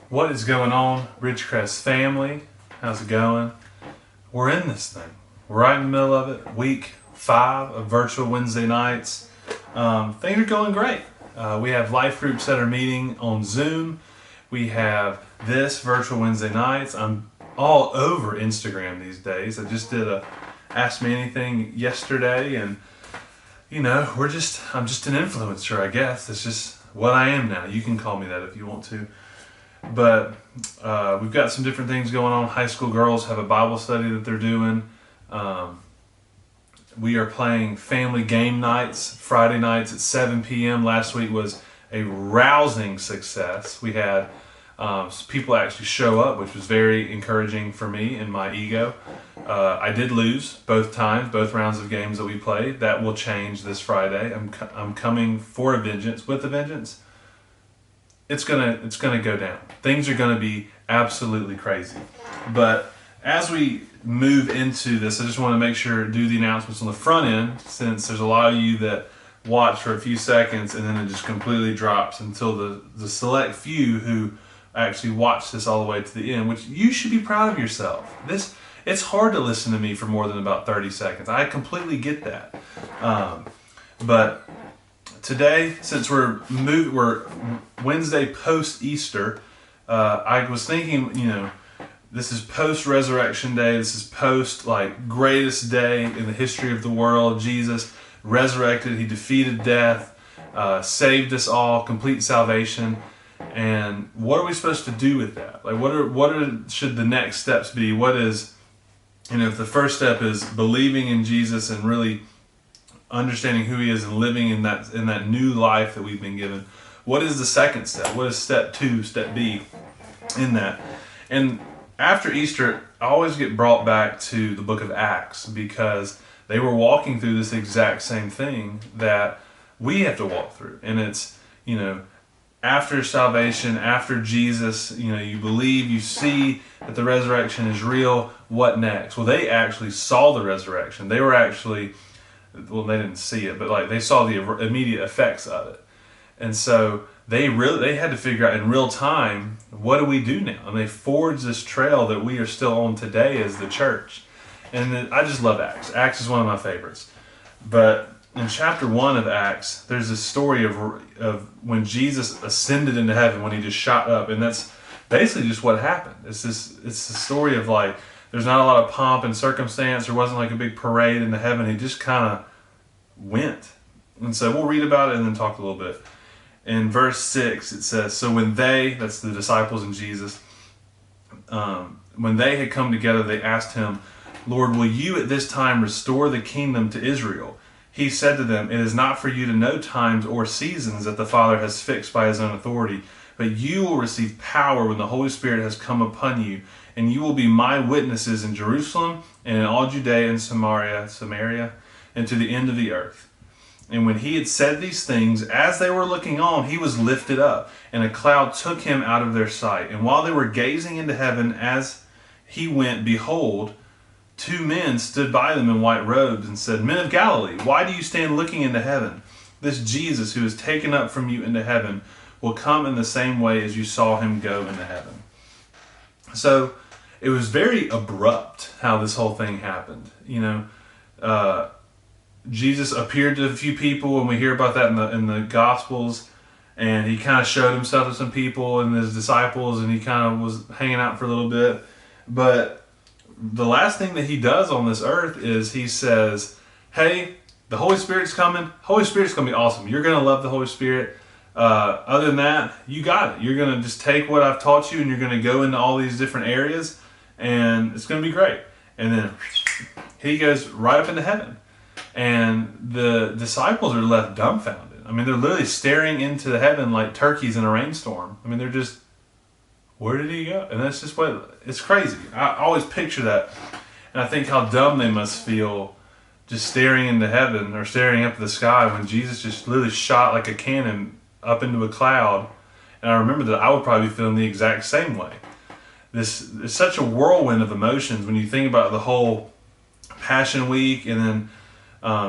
What is going on, Ridgecrest family? How's it going? We're in this thing. We're right in the middle of it. Week 5 of virtual Wednesday nights. Things are going great. We have life groups that are meeting on Zoom. We have this virtual Wednesday nights. I'm all over Instagram these days. I just did a Ask Me Anything yesterday, and I'm just an influencer, I guess. It's just what I am now. You can call me that if you want to. But we've got some different things going on. High school girls have a Bible study that they're doing. We are playing family game nights, Friday nights at 7 p.m. Last week was a rousing success. We had people actually show up, which was very encouraging for me and my ego. I did lose both times, both rounds of games that we played. That will change this Friday. I'm coming for a vengeance, with a vengeance. It's gonna go down. Things are gonna be absolutely crazy. But as we move into this, I just want to make sure do the announcements on the front end, since there's a lot of you that watch for a few seconds and then it just completely drops until the select few who actually watch this all the way to the end, which you should be proud of yourself. It's hard to listen to me for more than about 30 seconds. I completely get that. But today, since we're Wednesday post Easter, I was thinking, this is post Resurrection Day. This is post greatest day in the history of the world. Jesus resurrected. He defeated death, saved us all, complete salvation. And what are we supposed to do with that? Should the next steps be? What is, if the first step is believing in Jesus and really understanding who he is and living in that new life that we've been given, what is the second step? What is step 2, step B in that? And after Easter, I always get brought back to the book of Acts, because they were walking through this exact same thing that we have to walk through. And it's, after salvation, after Jesus, you believe, you see that the resurrection is real, what next? Well, they actually saw the resurrection. They were actually, they didn't see it, but they saw the immediate effects of it. And so they had to figure out in real time, what do we do now? And they forged this trail that we are still on today as the church. And I just love Acts. Acts is one of my favorites. But in chapter 1 of Acts, there's this story of when Jesus ascended into heaven, when he just shot up. And that's basically just what happened. It's the story of there's not a lot of pomp and circumstance. There wasn't a big parade in the heaven. He just kind of went. And so we'll read about it and then talk a little bit. In verse 6, it says, so when that's the disciples and Jesus, when they had come together, they asked him, Lord, will you at this time restore the kingdom to Israel? He said to them, it is not for you to know times or seasons that the Father has fixed by his own authority, but you will receive power when the Holy Spirit has come upon you, and you will be my witnesses in Jerusalem and in all Judea and Samaria, and to the end of the earth. And when he had said these things, as they were looking on, he was lifted up, and a cloud took him out of their sight. And while they were gazing into heaven as he went, behold, 2 men stood by them in white robes and said, Men of Galilee, why do you stand looking into heaven? This Jesus who is taken up from you into heaven will come in the same way as you saw him go into heaven. So it was very abrupt how this whole thing happened. Jesus appeared to a few people, and we hear about that in the Gospels, and he kind of showed himself to some people and his disciples, and he kind of was hanging out for a little bit. But the last thing that he does on this earth is he says, hey, the Holy Spirit's coming. Holy Spirit's going to be awesome. You're going to love the Holy Spirit. Other than that, you got it. You're going to just take what I've taught you, and you're going to go into all these different areas, and it's going to be great. And then he goes right up into heaven. And the disciples are left dumbfounded. I mean, they're literally staring into the heaven like turkeys in a rainstorm. I mean, they're just, where did he go? And that's just it's crazy. I always picture that. And I think how dumb they must feel just staring into heaven or staring up at the sky when Jesus just literally shot like a cannon up into a cloud. And I remember that I would probably be feeling the exact same way. This is such a whirlwind of emotions when you think about the whole Passion Week, and then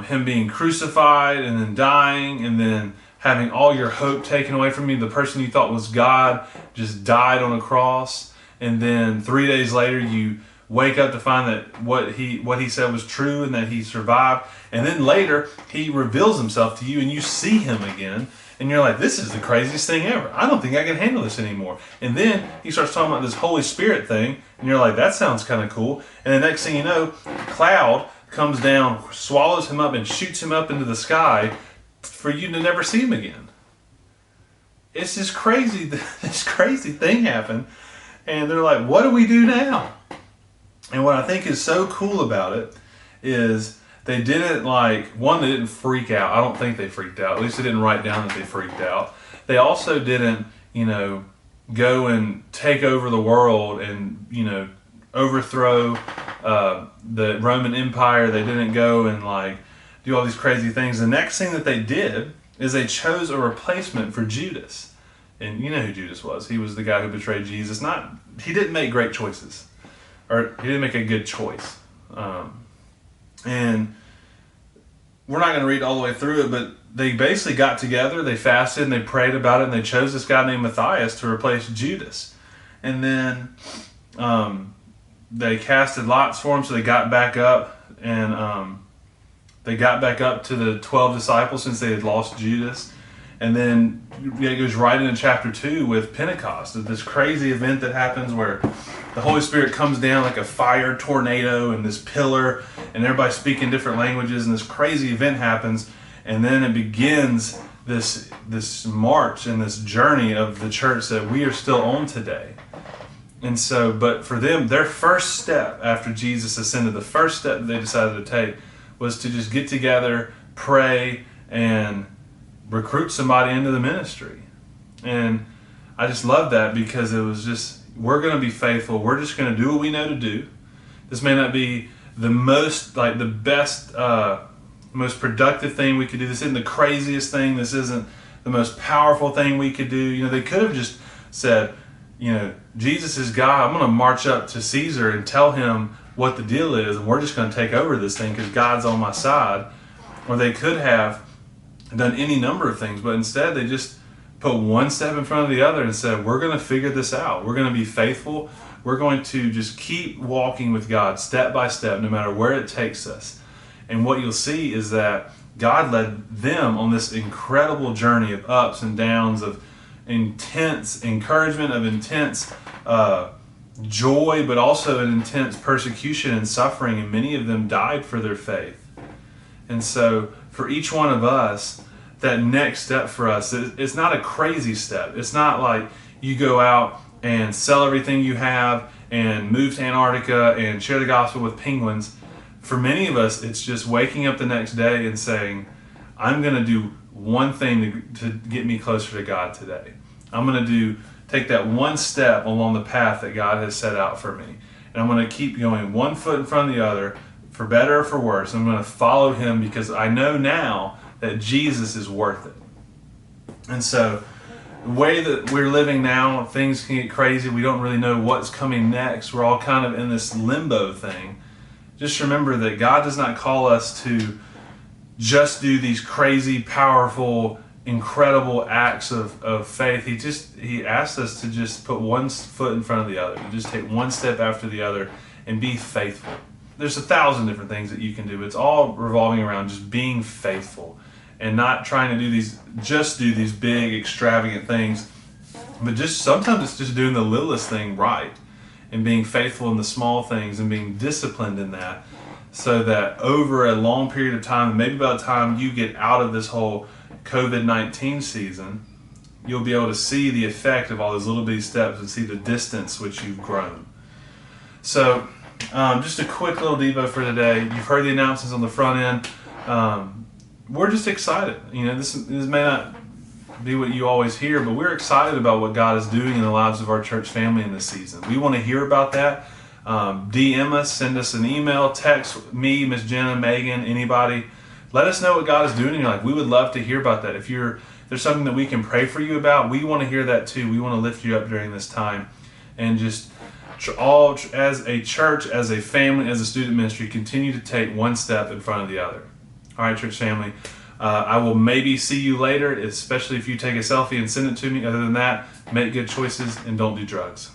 him being crucified and then dying and then having all your hope taken away from you. The person you thought was God just died on a cross, and then 3 days later you wake up to find that what he said was true and that he survived. And then later he reveals himself to you and you see him again. And you're like, this is the craziest thing ever. I don't think I can handle this anymore. And then he starts talking about this Holy Spirit thing. And you're like, that sounds kind of cool. And the next thing you know, a cloud comes down, swallows him up, and shoots him up into the sky for you to never see him again. It's this crazy thing happened. And they're like, what do we do now? And what I think is so cool about it is they didn't they didn't freak out. I don't think they freaked out. At least they didn't write down that they freaked out. They also didn't, go and take over the world and, overthrow the Roman Empire. They didn't go and do all these crazy things. The next thing that they did is they chose a replacement for Judas. And you know who Judas was. He was the guy who betrayed Jesus. He didn't make great choices. Or he didn't make a good choice. And we're not going to read all the way through it, but they basically got together, they fasted, and they prayed about it, and they chose this guy named Matthias to replace Judas. And then they casted lots for him, so they got back up, and they got back up to the 12 disciples since they had lost Judas. And then it goes right into chapter 2 with Pentecost, this crazy event that happens where the Holy Spirit comes down like a fire tornado and this pillar, and everybody speaking different languages, and this crazy event happens, and then it begins this march and this journey of the church that we are still on today. And so, but for them, their first step after Jesus ascended, the first step that they decided to take was to just get together, pray, and recruit somebody into the ministry. And I just love that because it was just, we're going to be faithful. We're just going to do what we know to do. This may not be the most, the best, most productive thing we could do. This isn't the craziest thing. This isn't the most powerful thing we could do. They could have just said, Jesus is God. I'm going to march up to Caesar and tell him what the deal is, and we're just going to take over this thing because God's on my side. Or they could have done any number of things, but instead they just put one step in front of the other and said, we're going to figure this out. We're going to be faithful. We're going to just keep walking with God step by step, no matter where it takes us. And what you'll see is that God led them on this incredible journey of ups and downs, of intense encouragement, of intense joy, but also an intense persecution and suffering, and many of them died for their faith. And so for each one of us, that next step for us, it's not a crazy step. It's not like you go out and sell everything you have and move to Antarctica and share the gospel with penguins. For many of us, it's just waking up the next day and saying, I'm going to do one thing to get me closer to God today. I'm going to take that one step along the path that God has set out for me. And I'm going to keep going one foot in front of the other, for better or for worse. I'm going to follow him because I know now that Jesus is worth it. And so the way that we're living now, things can get crazy. We don't really know what's coming next. We're all kind of in this limbo thing. Just remember that God does not call us to just do these crazy, powerful, incredible acts of faith. He asked us to just put one foot in front of the other, to just take one step after the other and be faithful. There's 1,000 different things that you can do. It's all revolving around just being faithful and not trying to do these big, extravagant things, but just sometimes it's just doing the littlest thing right and being faithful in the small things and being disciplined in that, so that over a long period of time, maybe by the time you get out of this whole COVID-19 season, you'll be able to see the effect of all those little bitty steps and see the distance which you've grown. So just a quick little Devo for today. You've heard the announcements on the front end. We're just excited. This may not be what you always hear, but we're excited about what God is doing in the lives of our church family in this season. We want to hear about that. DM us, send us an email, text me, Miss Jenna, Megan, anybody. Let us know what God is doing in your life. We would love to hear about that. If there's something that we can pray for you about, we want to hear that too. We want to lift you up during this time, and just all as a church, as a family, as a student ministry, continue to take one step in front of the other. All right, church family. I will maybe see you later, especially if you take a selfie and send it to me. Other than that, make good choices and don't do drugs.